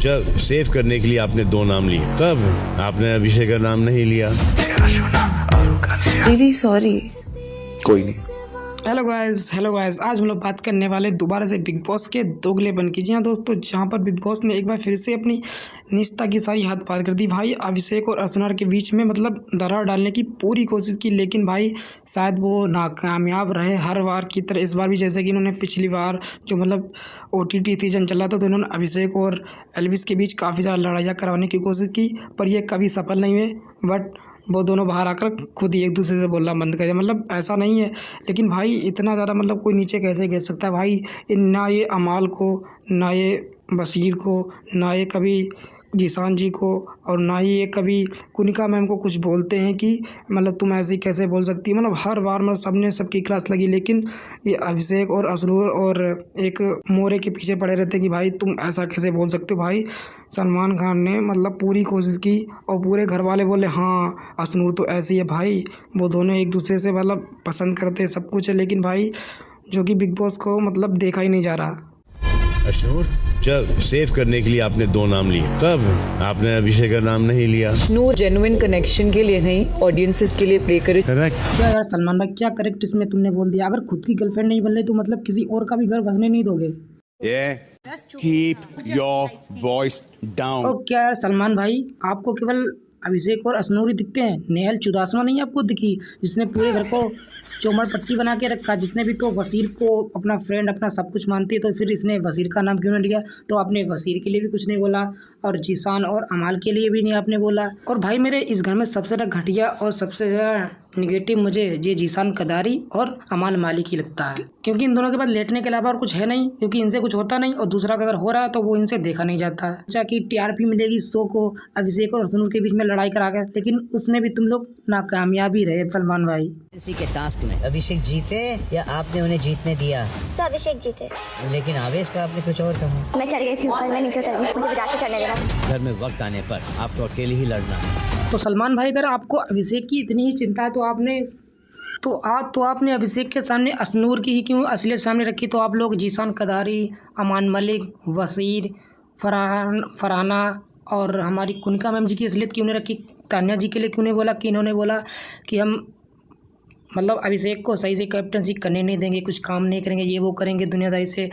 जब सेव करने के लिए आपने 2 नाम लिए, तब आपने अभिषेक का नाम नहीं लिया। Really sorry. कोई नहीं। हेलो गाइस, आज हम लोग बात करने वाले दोबारा से बिग बॉस के दोगलेपन की। जी हाँ दोस्तों, जहाँ पर बिग बॉस ने एक बार फिर से अपनी निष्ठा की सारी हद पार कर दी। भाई अभिषेक और अर्चना के बीच में मतलब दरार डालने की पूरी कोशिश की, लेकिन भाई शायद वो नाकामयाब रहे हर बार की तरह इस बार भी। जैसे कि इन्होंने पिछली बार जो मतलब OTT सीजन चला था, तो इन्होंने अभिषेक और एल्विस के बीच काफ़ी ज़्यादा लड़ाइयाँ करवाने की कोशिश की, पर ये कभी सफल नहीं हुए। बट वो दोनों बाहर आकर खुद ही एक दूसरे से बोलना बंद कर दिया। मतलब ऐसा नहीं है, लेकिन भाई इतना ज़्यादा मतलब कोई नीचे कैसे गिर सकता है भाई। ना ये अमाल को, ना ये बशीर को, ना ये कभी जीशान जी को, और ना ही ये कभी कुनिका मैम को कुछ बोलते हैं कि मतलब तुम ऐसे कैसे बोल सकती हो। मतलब हर बार मतलब सबने सबकी क्लास लगी, लेकिन ये अभिषेक और असरूर और एक मोरे के पीछे पड़े रहते हैं कि भाई तुम ऐसा कैसे बोल सकते हो। भाई सलमान खान ने मतलब पूरी कोशिश की और पूरे घर वाले बोले हाँ असनूर तो ऐसी है। भाई वो दोनों एक दूसरे से मतलब पसंद करते हैं, सब कुछ है, लेकिन भाई जो कि बिग बॉस को मतलब देखा ही नहीं जा रहा। अशनूर, जब सेव करने के लिए आपने 2 नाम लिए, तब आपने अभिषेक का नाम नहीं लिया। अशनूर जेन्युइन कनेक्शन के लिए नहीं, ऑडियंसेस के लिए प्ले करे। करेक्ट। क्या यार सलमान भाई, क्या करेक्ट इसमें तुमने बोल दिया। अगर खुद की गर्लफ्रेंड नहीं बन रही तो मतलब किसी और का भी घर बसने नहीं दोगे। Keep your voice down. और क्या यार सलमान भाई, आपको केवल अभिषेक और असनूर ही दिखते हैं? नेहल चुदासमा नहीं आपको दिखी, जिसने पूरे घर को चौमर पट्टी बना के रखा, जिसने भी तो वसीर को अपना फ्रेंड अपना सब कुछ मानती है, तो फिर इसने वसीर का नाम क्यों नहीं लिया? तो आपने वसीर के लिए भी कुछ नहीं बोला, और जीशान और अमाल के लिए भी नहीं आपने बोला। और भाई मेरे इस घर में सबसे ज़्यादा घटिया और सबसे ज़्यादा निगेटिव मुझे ये जीशान कदारी और अमाल मालिक ही लगता है, क्योंकि इन दोनों के बाद लेटने के अलावा और कुछ है नहीं, क्योंकि इनसे कुछ होता नहीं, और दूसरा अगर हो रहा है तो वो इनसे देखा नहीं जाता है। अच्छा कि TRP मिलेगी शो को अभिषेक और असनूर के बीच में लड़ाई करा कर, लेकिन उसमें भी तुम लोग नाकामयाब ही रहे सलमान भाई। इसी के टास्क में अभिषेक जीते या आपने उन्हें जीतने दिया? तो अभिषेक जीते, लेकिन आवेश का आपने कुछ और कहा। मैं चढ़ गई थी ऊपर, मैं नीचे उतर गई, मुझे बजा के चढ़ने देना। घर में वक्त आने पर आपको अकेले ही लड़ना है। तो सलमान भाई, अगर आपको अभिषेक की इतनी ही चिंता है तो आपने अभिषेक के सामने असनूर की ही क्यों असलियत सामने रखी? तो आप लोग जीशान कदारी, अमान मलिक, वसीर, फरहाना और हमारी कुनिका मैम जी की असलियत क्यों नहीं रखी? तान्या जी के लिए क्यों नहीं बोला कि इन्होंने बोला कि हम मतलब अभिषेक को सही से कैप्टनसी करने नहीं देंगे, कुछ काम नहीं करेंगे, ये वो करेंगे, दुनियादारी से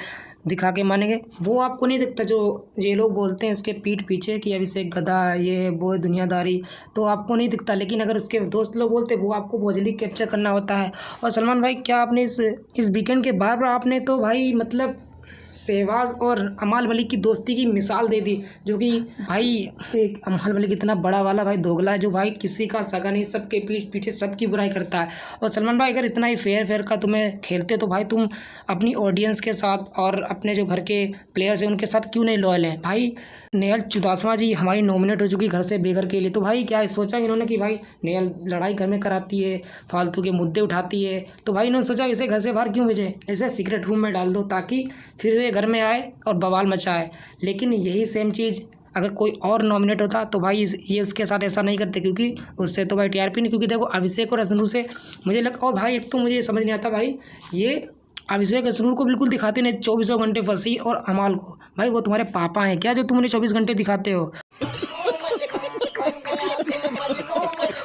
दिखा के मानेंगे? वो आपको नहीं दिखता जो ये लोग बोलते हैं उसके पीठ पीछे कि अभिषेक गधा है, ये वो दुनियादारी, तो आपको नहीं दिखता। लेकिन अगर उसके दोस्त लोग बोलते वो आपको बहुत जल्दी कैप्चर करना होता है। और सलमान भाई, क्या आपने इस वीकेंड के बार आपने तो भाई मतलब शहबाज और अमाल मलिक की दोस्ती की मिसाल दे दी, जो कि भाई एक अमाल मलिक इतना बड़ा वाला भाई दोगला है, जो भाई किसी का सगा नहीं, सबके पीठ पीछे सबकी बुराई करता है। और सलमान भाई, अगर इतना ही फेयर का तुम्हें खेलते तो भाई तुम अपनी ऑडियंस के साथ और अपने जो घर के प्लेयर्स हैं उनके साथ क्यों नहीं लॉयल हैं? भाई नेहल चुदासमा जी हमारी नॉमिनेट हो चुकी घर से बेघर के लिए, तो भाई क्या सोचा इन्होंने कि भाई नेहल लड़ाई घर में कराती है, फालतू के मुद्दे उठाती है, तो भाई इन्होंने सोचा इसे घर से बाहर क्यों भेजें, इसे सीक्रेट रूम में डाल दो ताकि फिर से घर में आए और बवाल मचाए। लेकिन यही सेम चीज़ अगर कोई और नॉमिनेट होता तो भाई ये उसके साथ ऐसा नहीं करते, क्योंकि उससे तो भाई TRP नहीं। क्योंकि देखो अभिषेक और असनूर से मुझे लगा, और भाई एक तो मुझे समझ नहीं आता भाई, ये अभिषेक असनूर को बिल्कुल दिखाते नहीं 24 घंटे वसीर और अमाल को। भाई वो तुम्हारे पापा हैं क्या जो तुम उन्हें 24 घंटे दिखाते हो?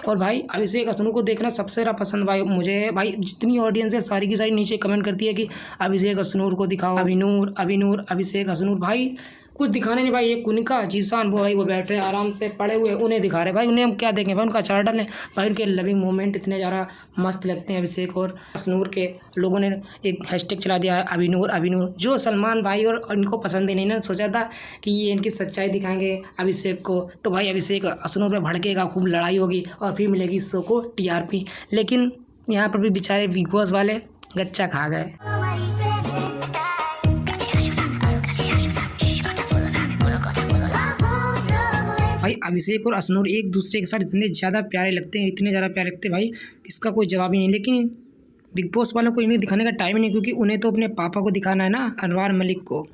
और भाई अभिषेक असनूर को देखना सबसे ज़्यादा पसंद भाई मुझे। भाई जितनी ऑडियंस है सारी की सारी नीचे कमेंट करती है कि अभिषेक असनूर को दिखाओ, अभिनूर अभिषेक असनूर। भाई कुछ दिखाने नहीं भाई, ये कुनिका जीशान वो भाई वो बैठे आराम से पड़े हुए, उन्हें दिखा रहे भाई। उन्हें हम क्या देखें भाई, उनका चार डालें भाई। उनके लविंग मोमेंट इतने ज़्यादा मस्त लगते हैं अभिषेक और असनूर के। लोगों ने एक हैशटैग चला दिया है अभिनूर, जो सलमान भाई और इनको पसंद ही नहीं ना। सोचा था कि ये इनकी सच्चाई दिखाएंगे अभिषेक को, तो भाई अभिषेक असनूर में भड़केगा, खूब लड़ाई होगी और फिर मिलेगी इस शो को TRP। लेकिन यहाँ पर भी बेचारे बिग बॉस वाले गच्चा खा गए। भाई अभिषेक और असनूर एक दूसरे के साथ इतने ज़्यादा प्यारे लगते हैं भाई, इसका कोई जवाब ही नहीं। लेकिन बिग बॉस वालों को इन्हें दिखाने का टाइम ही नहीं, क्योंकि उन्हें तो अपने पापा को दिखाना है ना, अनवार मलिक को।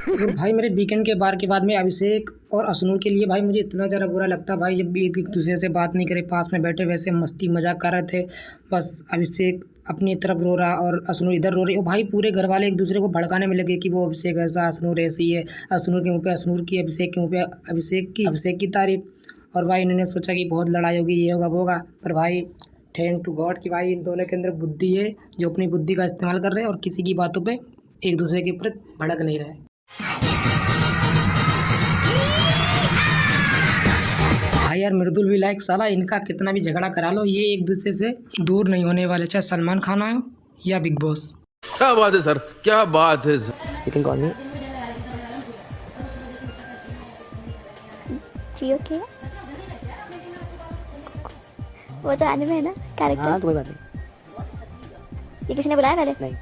तो भाई मेरे वीकेंड के बार के बाद में अभिषेक और असनूर के लिए भाई मुझे इतना ज़्यादा बुरा लगता भाई, जब भी एक दूसरे से बात नहीं करे, पास में बैठे वैसे मस्ती मजाक कर रहे थे। बस अभिषेक अपनी तरफ रो रहा और अश्नूर इधर रो रही। और भाई पूरे घर वाले एक दूसरे को भड़काने में लगे कि वो अभिषेक ऐसा, अश्नूर ऐसी है, अश्नूर के मुँह पे अश्नूर की, अभिषेक के मुँह पे अभिषेक की तारीफ। और भाई इन्होंने सोचा कि बहुत लड़ाई होगी, ये होगा वो होगा, पर भाई थैंक टू गॉड कि भाई इन दोनों के अंदर बुद्धि है, जो अपनी बुद्धि का इस्तेमाल कर रहे हैं और किसी की बातों पे एक दूसरे के ऊपर भड़क नहीं रहे। भाई यार मृदुल भी लाइक साला इनका कितना भी झगड़ा करा लो, ये एक दूसरे से दूर नहीं होने वाले, चाहे सलमान खान आए या बिग बॉस। क्या बात है सर, क्या बात है sir. You can call me. जियो के वो तो आने में है ना कैरेक्टर। हाँ तो कोई बात नहीं। ये किसी ने बुलाया पहले? नहीं।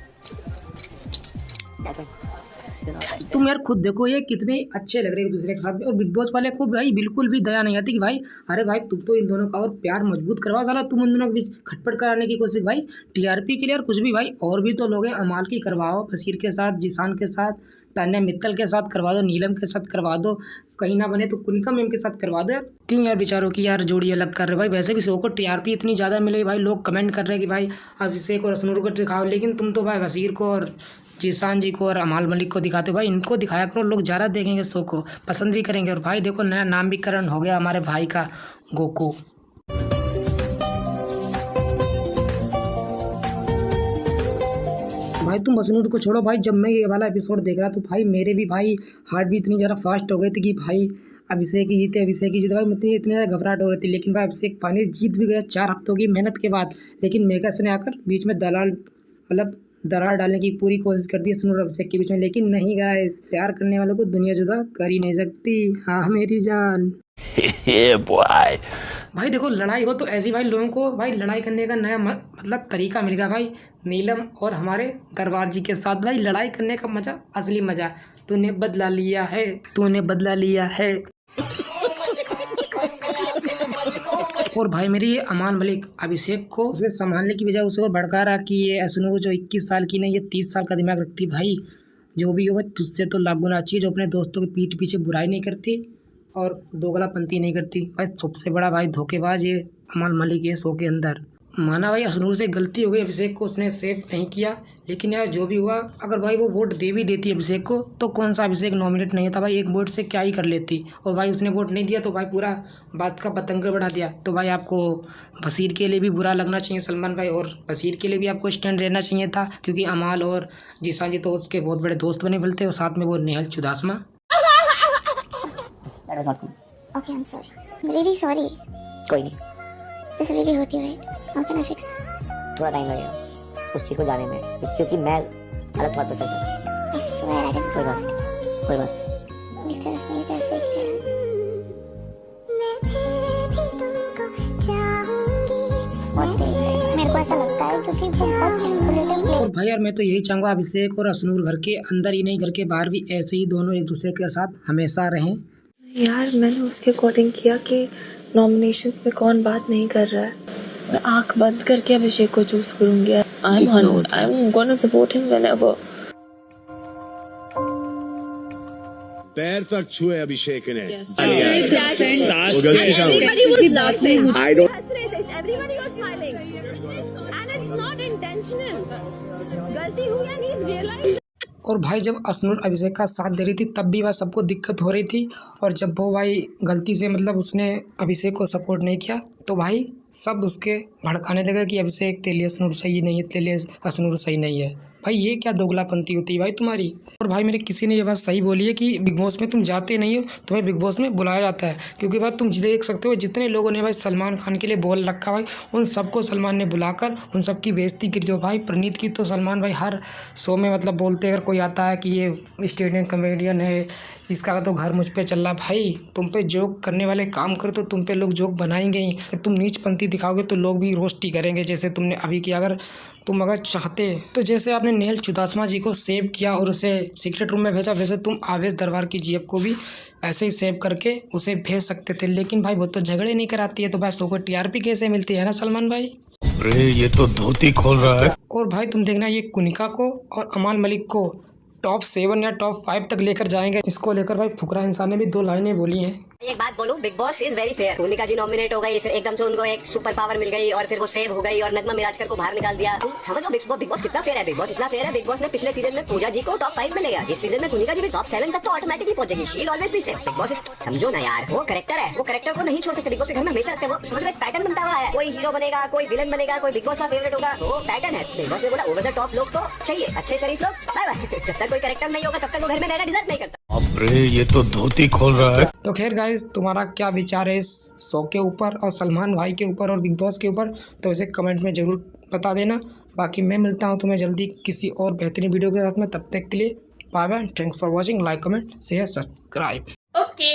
तुम यार खुद देखो ये कितने अच्छे लग रहे हैं एक दूसरे के साथ में। और बिग बॉस वाले को भाई बिल्कुल भी दया नहीं आती कि भाई अरे भाई तुम तो इन दोनों का और प्यार मजबूत करवा, साला तुम उन दोनों के बीच खटपट कराने की कोशिश भाई टीआरपी के लिए। और कुछ भी भाई और भी तो लोग हैं, अमाल की करवाओ, बशीर के साथ, जीशान के साथ, तान्या मित्तल के साथ करवा दो, नीलम के साथ करवा दो, कहीं ना बने तो कुनिका मैम के साथ करवा दो। क्यों यार बेचारों की यार जोड़ी अलग कर रहे भाई। वैसे भी शो को टीआरपी इतनी ज़्यादा मिले भाई, लोग कमेंट कर रहे हैं कि भाई अभिषेक और अश्नूर को दिखाओ, लेकिन तुम तो भाई वसीर को और जीशान जी को और अमाल मलिक को दिखाते हो भाई। इनको दिखाया करो, लोग ज़्यादा देखेंगे शो को, पसंद भी करेंगे। और भाई देखो नया नामकरण हो गया हमारे भाई का, गोकू। भाई तुम अश्नूर को छोड़ो भाई, जब मैं ये वाला एपिसोड देख रहा तो भाई मेरे भी भाई हार्ट भी इतनी ज़्यादा फास्ट हो गई थी कि भाई अभिषेक ही जीते, अभिषेक ही जीते भाई, मुझे इतनी ज़्यादा घबराहट हो रही थी। लेकिन भाई अभिषेक फाइनली जीत भी गया 4 हफ्तों की मेहनत के बाद। लेकिन मेकर्स ने आकर बीच में दरार डालने की पूरी कोशिश कर दी अश्नूर और अभिषेक के बीच में। लेकिन नहीं गाइस, प्यार करने वालों को दुनिया जुदा कर ही नहीं सकती। हाँ मेरी जान। भाई देखो लड़ाई हो तो ऐसी भाई लोगों को भाई लड़ाई करने का नया मतलब तरीका मिल गया भाई। नीलम और हमारे दरबार जी के साथ भाई लड़ाई करने का मजा, असली मजा। तूने बदला लिया है, तूने बदला लिया है। और भाई मेरी ये अमान मलिक अभिषेक को उसे संभालने की बजाय उसे और भड़का रहा कि ये अश्नूर जो 21 साल की नहीं, ये 30 साल का दिमाग रखती। भाई जो भी हो भाई तुझसे तो लाख गुना अच्छी, जो अपने दोस्तों के पीठ पीछे बुराई नहीं करती और दोगलापंती नहीं करती। भाई सबसे बड़ा भाई धोखेबाज ये अमान मलिक है शो के अंदर। माना भाई अश्नूर से गलती हो गई, अभिषेक को उसने सेव नहीं किया, लेकिन यार जो भी हुआ, अगर भाई वो वोट दे भी देती अभिषेक को तो कौन सा अभिषेक नॉमिनेट नहीं होता भाई, एक वोट से क्या ही कर लेती। और भाई उसने वोट नहीं दिया तो भाई पूरा बात का पतंग बढ़ा दिया। तो भाई आपको बशीर के लिए भी बुरा लगना चाहिए सलमान भाई, और बशीर के लिए भी आपको स्टैंड रहना चाहिए था, क्योंकि अमाल और जीशान जी तो उसके बहुत बड़े दोस्त बने बोलते, और साथ में वो Nehal Chudasama. Okay, I'm sorry. I'm really sorry. कोई नहीं, This really hurt you, right? How can I fix this? थोड़ा टाइम लगेगा उस चीज़ को जाने में, क्योंकि मैं अलग थॉट प्रोसेस में। I swear I didn't. कोई बात नहीं, कोई बात नहीं। मेरी तरफ से क्या? मैं भी तुमको चाहूंगी। बहुत तेज है। मेरे को ऐसा लगता है क्योंकि बहुत कैलकुलेटिव। और भाई यार मैं तो यही चाहूँगा अभिषेक और अश्नूर घर के अंदर ही नहीं, घर के बाहर भी ऐसे ही दोनों एक दूसरे के साथ हमेशा रहें। यार मैंने उसके अकॉर्डिंग किया कि नॉमिनेशंस में कौन बात नहीं कर रहा है, मैं आंख बंद करके अभिषेक को चूज करूंगी। I am gonna support him whenever. पैर तक छुए अभिषेक ने। और भाई जब अश्नूर अभिषेक का साथ दे रही थी तब भी वह सबको दिक्कत हो रही थी, और जब वो भाई गलती से मतलब उसने अभिषेक को सपोर्ट नहीं किया तो भाई सब उसके भड़काने लगे कि अभिषेक तेरे लिए अश्नूर सही नहीं है, तेरे लिए अश्नूर सही नहीं है। भाई ये क्या दोगलापंती होती है भाई तुम्हारी। और भाई मेरे किसी ने ये बात सही बोली है कि बिग बॉस में तुम जाते नहीं हो, तुम्हें बिग बॉस में बुलाया जाता है, क्योंकि भाई तुम देख सकते हो जितने लोगों ने भाई सलमान खान के लिए बोल रखा भाई, उन सबको सलमान ने बुलाकर उन सबकी बेइज्जती करी हो। भाई प्रणीत की तो सलमान भाई हर शो में मतलब बोलते, अगर कोई आता है कि ये स्टैंड कॉमेडियन है, इसका तो घर मुझ पे चल रहा। भाई तुम पे जोक करने वाले काम करो तो तुम पे लोग जोक बनाएंगे ही, जब तुम नीच पंक्ति दिखाओगे तो लोग भी रोस्ट ही करेंगे, जैसे तुमने अभी किया। अगर चाहते तो जैसे आपने नेहल चुदासमा जी को सेव किया और उसे सीक्रेट रूम में भेजा, वैसे तुम आवेश दरबार की जीएफ को भी ऐसे ही सेव करके उसे भेज सकते थे। लेकिन भाई वो तो झगड़े नहीं कराती है, तो भाई शो को टीआरपी कैसे मिलती है ना सलमान भाई। अरे ये तो धोती खोल रहा है। और भाई तुम देखना ये कुनिका को और अमाल मलिक को टॉप 7 या टॉप 5 तक लेकर जाएंगे। इसको लेकर भाई फुकरा इंसान ने भी 2 लाइनें बोली हैं। एक बात बोलूं, big boss is very fair. भूमिका जी नॉमिनेट हो गई, फिर एकदम से उनको एक सुपर पावर मिल गई और फिर वो सेव हो गई और नगमा मिराजकर को बाहर निकाल दिया। समझ लो बिग बॉस कितना फेयर है। बिग बॉस इतना फेयर है, बिग बॉस ने पिछले सीजन में पूजा जी को टॉप 5 में ले गया। इस सीजन में भूमिका जी भी टॉप 7 तक तो ऑटोमेटिकली पहुंचेगी। She will always be safe. Big boss समझो ना यार, वो कैरेक्टर है, वो कैरेक्टर को नहीं छोड़ सकते। बिग बॉस के घर में हमेशा रखते हैं। वो समझ लो एक पैटर्न बनता हुआ है। कोई हीरो बनेगा, कोई विलन बनेगा, कोई बिग बॉस का फेवरेट होगा। वो पैटर्न है। बिग बॉस ने बोला ओवर द टॉप लोग तो चाहिए, अच्छे शरीफ लोग। Bye bye. जब तक कोई कैरेक्टर नहीं होगा तब तक वो घर में रहना डिजर्व नहीं करता। अरे ये तो धोती खोल रहा है। तो खैर गाइस, तुम्हारा क्या विचार है इस शो के ऊपर और सलमान भाई के ऊपर और बिग बॉस के ऊपर, तो इसे कमेंट में ज़रूर बता देना। बाकी मैं मिलता हूँ तुम्हें जल्दी किसी और बेहतरीन वीडियो के साथ में। तब तक के लिए bye bye. Thanks for watching. Like, comment, share, subscribe. Okay.